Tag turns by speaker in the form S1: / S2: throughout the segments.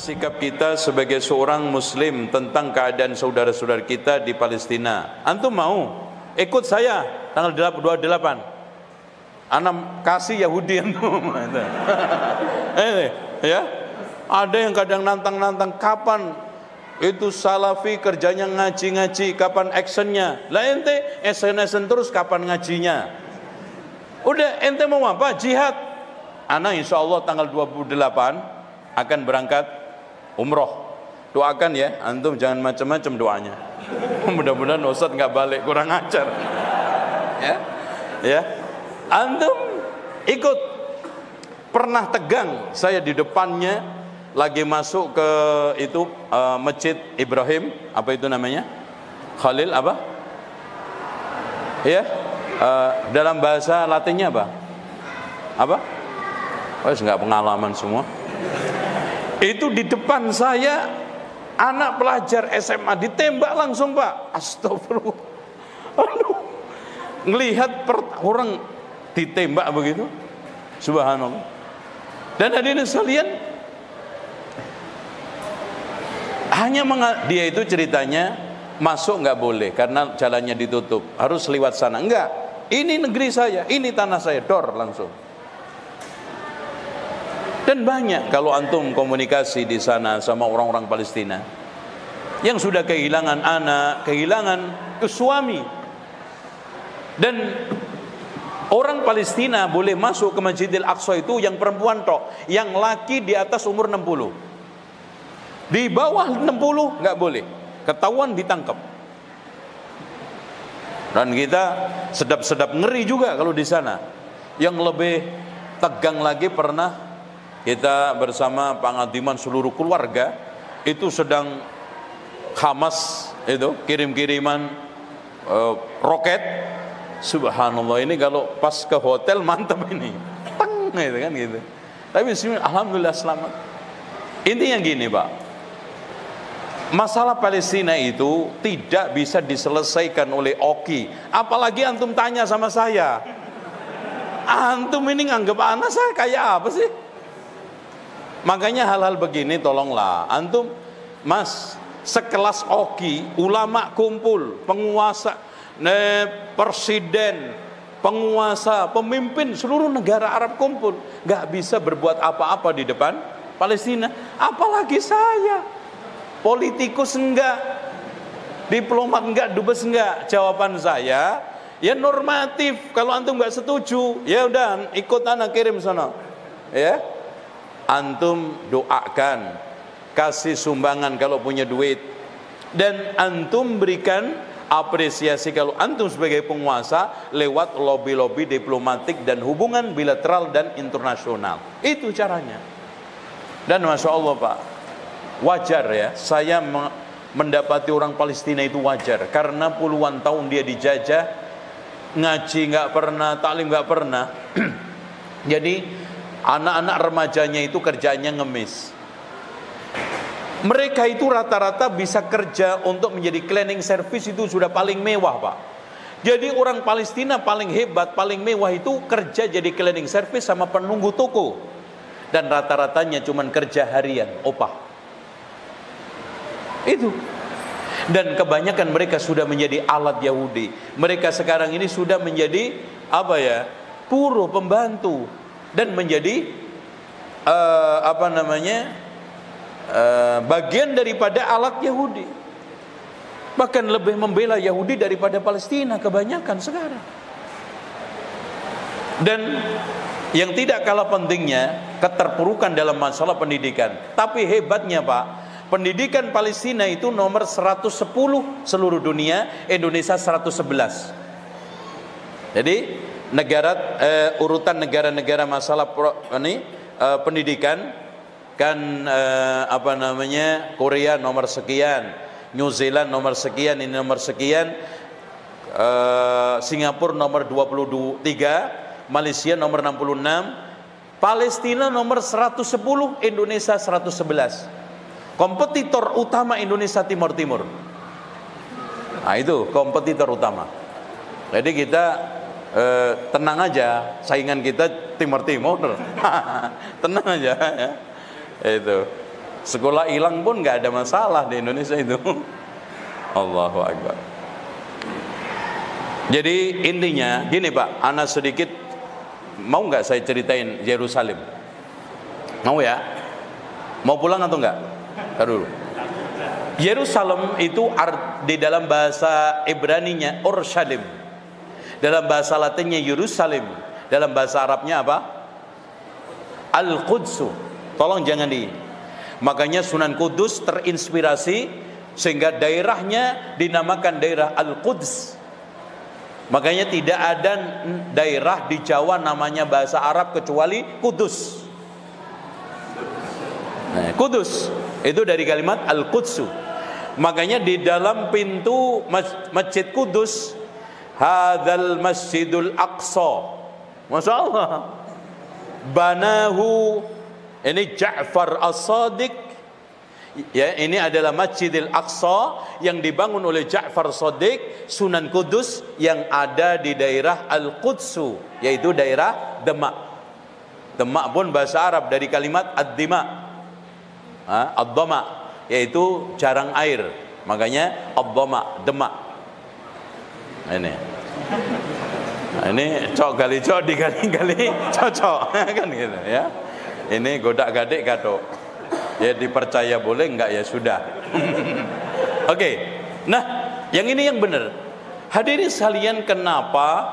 S1: sikap kita sebagai seorang muslim tentang keadaan saudara-saudara kita di Palestina? Antum mau ikut saya tanggal 28? Anam kasih Yahudi antum. Ya, ada yang kadang nantang-nantang, kapan itu Salafi kerjanya ngaji-ngaji, kapan actionnya? Lah ente SNS terus, kapan ngajinya? Udah, ente mau apa? Jihad. Ana insya Allah tanggal 28 akan berangkat umroh. Doakan ya, antum jangan macam-macam doanya. Mudah-mudahan Ustadz nggak balik, kurang ajar. Ya, antum ikut. Pernah tegang saya di depannya lagi masuk ke itu Masjid Ibrahim, apa itu namanya? Khalil apa? Ya, dalam bahasa Latinnya apa? Apa? Oh, nggak pengalaman semua. Itu di depan saya anak pelajar SMA ditembak langsung, Pak. Astagfirullah. Aduh. Ngelihat orang ditembak begitu. Subhanallah. Dan hadirin sekalian, dia itu ceritanya masuk nggak boleh karena jalannya ditutup, harus lewat sana. Enggak. Ini negeri saya, ini tanah saya, dor langsung. Dan banyak kalau antum komunikasi di sana sama orang-orang Palestina yang sudah kehilangan anak, kehilangan suami. Dan orang Palestina boleh masuk ke Masjidil Aqsa itu yang perempuan tok, yang laki di atas umur 60. Di bawah 60 nggak boleh, ketahuan ditangkap. Dan kita sedap-sedap ngeri juga kalau di sana. Yang lebih tegang lagi, pernah kita bersama pengadiman seluruh keluarga itu sedang Hamas itu kirim-kiriman roket. Subhanallah, ini kalau pas ke hotel mantap ini, teng gitu kan gitu. Tapi alhamdulillah selamat. Intinya gini, Pak, masalah Palestina itu tidak bisa diselesaikan oleh Oki. Apalagi antum tanya sama saya, antum ini nganggep anak saya kayak apa sih? Makanya hal-hal begini tolonglah antum, Mas, sekelas Oki, ulama kumpul, penguasa, presiden, penguasa, pemimpin seluruh negara Arab kumpul, nggak bisa berbuat apa-apa di depan Palestina. Apalagi saya, politikus enggak, diplomat enggak, dubes enggak. Jawaban saya ya normatif. Kalau antum nggak setuju, ya udah ikut anak kirim sana, ya. Antum doakan, kasih sumbangan kalau punya duit, dan antum berikan apresiasi kalau antum sebagai penguasa lewat lobby-lobby diplomatik dan hubungan bilateral dan internasional. Itu caranya. Dan Masya Allah, Pak, wajar ya, saya mendapati orang Palestina itu wajar, karena puluhan tahun dia dijajah, ngaji nggak pernah, taklim nggak pernah. Jadi anak-anak remajanya itu kerjanya ngemis. Mereka itu rata-rata bisa kerja untuk menjadi cleaning service, itu sudah paling mewah, Pak. Jadi orang Palestina paling hebat, paling mewah itu kerja jadi cleaning service sama penunggu toko. Dan rata-ratanya cuman kerja harian, opah. Itu. Dan kebanyakan mereka sudah menjadi alat Yahudi. Mereka sekarang ini sudah menjadi apa ya? Buruh, pembantu, dan menjadi bagian daripada alat Yahudi. Bahkan lebih membela Yahudi daripada Palestina kebanyakan sekarang. Dan yang tidak kalah pentingnya, keterpurukan dalam masalah pendidikan. Tapi hebatnya, Pak, pendidikan Palestina itu nomor 110 seluruh dunia, Indonesia 111. Jadi urutan negara-negara masalah pendidikan kan Korea nomor sekian, New Zealand nomor sekian, ini nomor sekian, Singapura nomor 23, Malaysia nomor 66, Palestina nomor 110, Indonesia 111. Kompetitor utama Indonesia Timur Timur. Nah, itu kompetitor utama. Jadi kita tenang aja, saingan kita Timur Timur. Tenang aja ya. Itu. Sekolah hilang pun nggak ada masalah di Indonesia itu. Allahu Akbar. Jadi intinya gini Pak, ana sedikit mau nggak saya ceritain Yerusalem? Mau ya? Mau pulang atau enggak? Tar dulu. Yerusalem itu di dalam bahasa Ibraninya Urshalim. Dalam bahasa Latinnya Yerusalem. Dalam bahasa Arabnya apa? Al-Qudsu. Tolong jangan makanya Sunan Kudus terinspirasi sehingga daerahnya dinamakan daerah Al-Quds. Makanya tidak ada daerah di Jawa namanya bahasa Arab kecuali Kudus. Nah, Kudus itu dari kalimat Al-Qudsu. Makanya di dalam pintu Masjid Kudus, hadzal Masjidul Aqsa. Masya Allah. Banahu, ini Ja'far As-Sadiq. Ya, ini adalah Masjidil Aqsa yang dibangun oleh Ja'far As-Sadiq, Sunan Kudus yang ada di daerah Al-Qudsu, yaitu daerah Demak. Demak pun bahasa Arab dari kalimat ad-dima, ad-dama, yaitu jarang air. Makanya ad-dama, Demak. Ini cok gali cok digali-gali cocok kan gitu ya. Ini godak-gadik gatok. Ya dipercaya boleh, enggak ya sudah. Oke. Nah, yang ini yang benar. Hadirin sekalian, kenapa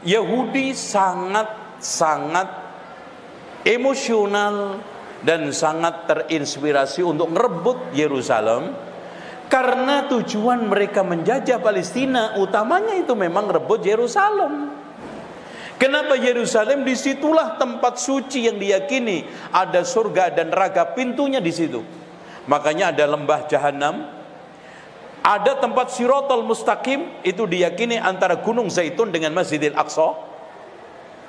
S1: Yahudi sangat emosional dan sangat terinspirasi untuk merebut Yerusalem? Karena tujuan mereka menjajah Palestina utamanya itu memang rebut Yerusalem. Kenapa Yerusalem? Disitulah tempat suci yang diyakini ada surga dan neraka, pintunya di situ. Makanya ada lembah Jahanam, ada tempat Siratal Mustaqim, itu diyakini antara Gunung Zaitun dengan Masjidil Aqsa.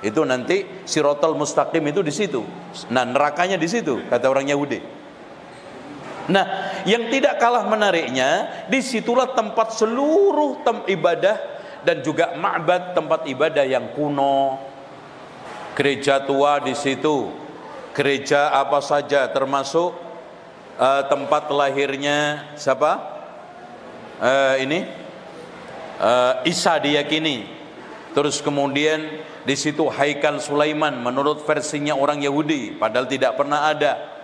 S1: Itu nanti Siratal Mustaqim itu di situ. Nah, nerakanya di situ kata orang Yahudi. Nah, yang tidak kalah menariknya, disitulah tempat seluruh ibadah dan juga ma'bad, tempat ibadah yang kuno. Gereja tua di situ, gereja apa saja, termasuk tempat lahirnya siapa? Isa diyakini. Terus kemudian di situ Haikal Sulaiman menurut versinya orang Yahudi, padahal tidak pernah ada.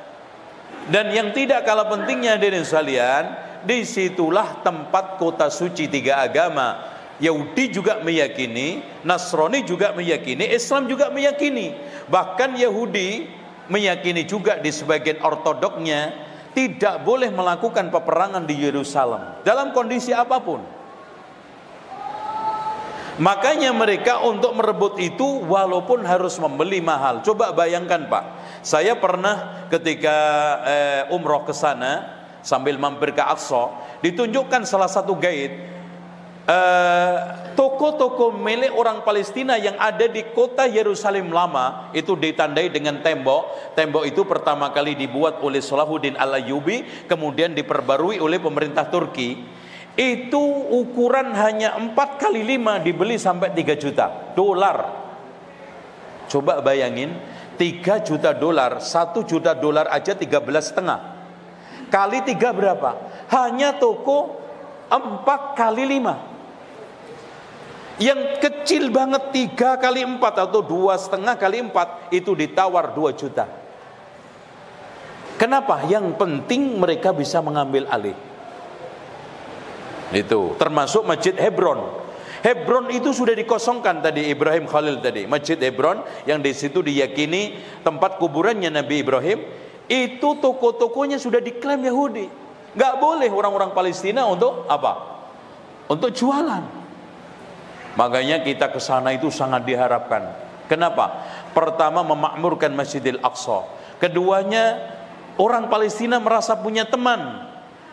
S1: Dan yang tidak kalah pentingnya hadirin sekalian, disitulah tempat kota suci tiga agama. Yahudi juga meyakini, Nasrani juga meyakini, Islam juga meyakini. Bahkan Yahudi meyakini juga di sebagian ortodoknya tidak boleh melakukan peperangan di Yerusalem dalam kondisi apapun. Makanya mereka untuk merebut itu walaupun harus membeli mahal. Coba bayangkan Pak, saya pernah ketika umroh ke sana sambil mampir ke Aqsa, ditunjukkan salah satu guide toko-toko milik orang Palestina yang ada di kota Yerusalem lama, itu ditandai dengan tembok. Tembok itu pertama kali dibuat oleh Salahuddin Al-Ayyubi, kemudian diperbarui oleh pemerintah Turki. Itu ukuran hanya 4 kali 5 dibeli sampai 3 juta dolar. Coba bayangin, 3 juta dolar, 1 juta dolar aja 13,5 kali 3 berapa? Hanya toko 4 kali 5. Yang kecil banget 3 kali 4 atau 2,5 kali 4 itu ditawar 2 juta. Kenapa? Yang penting mereka bisa mengambil alih. Itu termasuk Masjid Hebron. Hebron itu sudah dikosongkan tadi Ibrahim Khalil tadi. Masjid Hebron yang di situ diyakini tempat kuburannya Nabi Ibrahim, itu toko-tokonya sudah diklaim Yahudi. Nggak boleh orang-orang Palestina untuk apa? Untuk jualan. Makanya kita ke sana itu sangat diharapkan. Kenapa? Pertama, memakmurkan Masjidil Aqsa. Keduanya, orang Palestina merasa punya teman.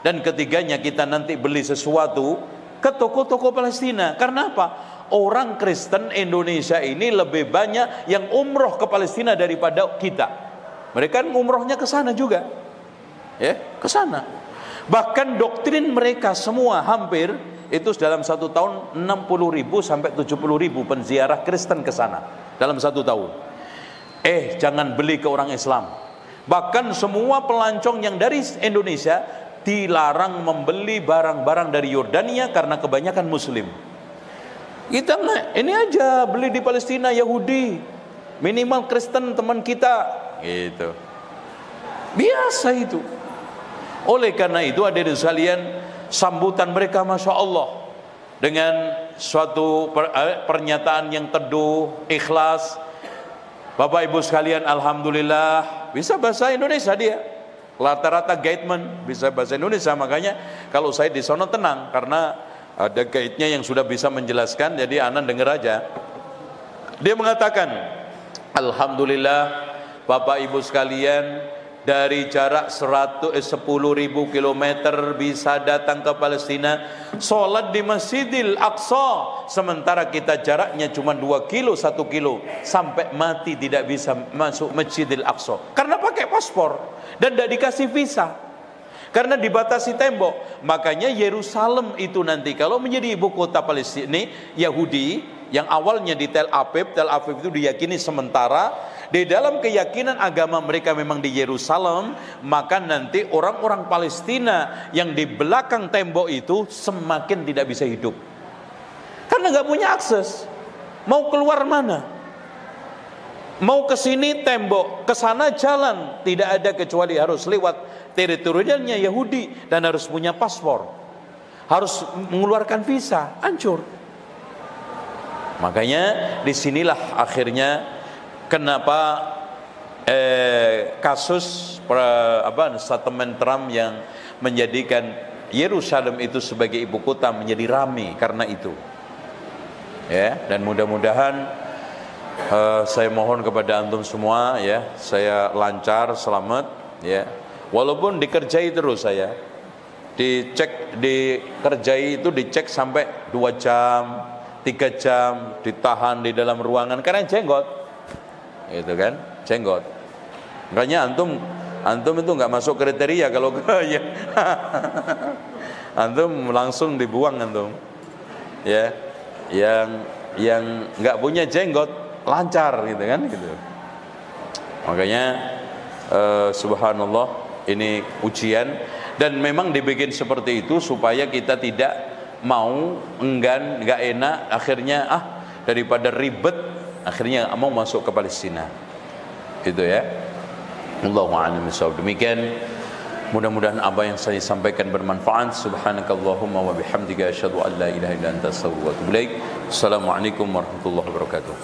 S1: Dan ketiganya, kita nanti beli sesuatu ke toko-toko Palestina. Karena apa? Orang Kristen Indonesia ini lebih banyak yang umroh ke Palestina daripada kita. Mereka umrohnya ke sana juga, ya, ke sana. Bahkan doktrin mereka semua hampir itu dalam 1 tahun 60.000 sampai 70.000 penziarah Kristen ke sana dalam 1 tahun. Jangan beli ke orang Islam. Bahkan semua pelancong yang dari Indonesia dilarang membeli barang-barang dari Yordania karena kebanyakan Muslim. Kita ini aja beli di Palestina Yahudi, minimal Kristen teman kita, gitu. Biasa itu. Oleh karena itu hadirin sekalian, sambutan mereka Masya Allah dengan suatu pernyataan yang teduh, ikhlas. Bapak Ibu sekalian, alhamdulillah bisa bahasa Indonesia dia. Rata-rata guideman bisa bahasa Indonesia, makanya kalau saya di sono tenang karena ada guide-nya yang sudah bisa menjelaskan, jadi anak dengar aja. Dia mengatakan, alhamdulillah Bapak Ibu sekalian, dari jarak 10.000 kilometer bisa datang ke Palestina, sholat di Masjidil Aqsa, sementara kita jaraknya cuma 2 kilo, 1 kilo, sampai mati tidak bisa masuk Masjidil Aqsa karena pakai paspor dan tidak dikasih visa, karena dibatasi tembok. Makanya Yerusalem itu nanti kalau menjadi ibu kota Palestina Yahudi, yang awalnya di Tel Aviv itu diyakini sementara. Di dalam keyakinan agama mereka memang di Yerusalem, maka nanti orang-orang Palestina yang di belakang tembok itu semakin tidak bisa hidup karena nggak punya akses. Mau keluar mana? Mau ke sini tembok, ke sana jalan, tidak ada kecuali harus lewat teritorialnya Yahudi dan harus punya paspor, harus mengeluarkan visa, hancur. Makanya disinilah akhirnya kenapa kasus statement Trump yang menjadikan Yerusalem itu sebagai ibu kota menjadi ramai karena itu. Ya, dan mudah-mudahan saya mohon kepada antum semua ya, saya lancar, selamat ya. Walaupun dikerjai terus saya. Dikerjai itu dicek sampai 2 jam, 3 jam, ditahan di dalam ruangan karena jenggot. Itu kan, jenggot. Makanya antum itu nggak masuk kriteria kalau ya. Antum langsung dibuang antum. Ya. Yang nggak punya jenggot lancar gitu kan gitu. Makanya subhanallah, ini ujian dan memang dibikin seperti itu supaya kita tidak mau, enggan, nggak enak, akhirnya daripada ribet akhirnya mau masuk ke Palestina. Itu ya. Allahu a'lam bishawab. Demikian, mudah-mudahan apa yang saya sampaikan bermanfaat. Subhanakallahumma wa bihamdika asyhadu an la ilaha illa anta astaghfiruka wa atubu ilaik. Assalamualaikum warahmatullahi wabarakatuh.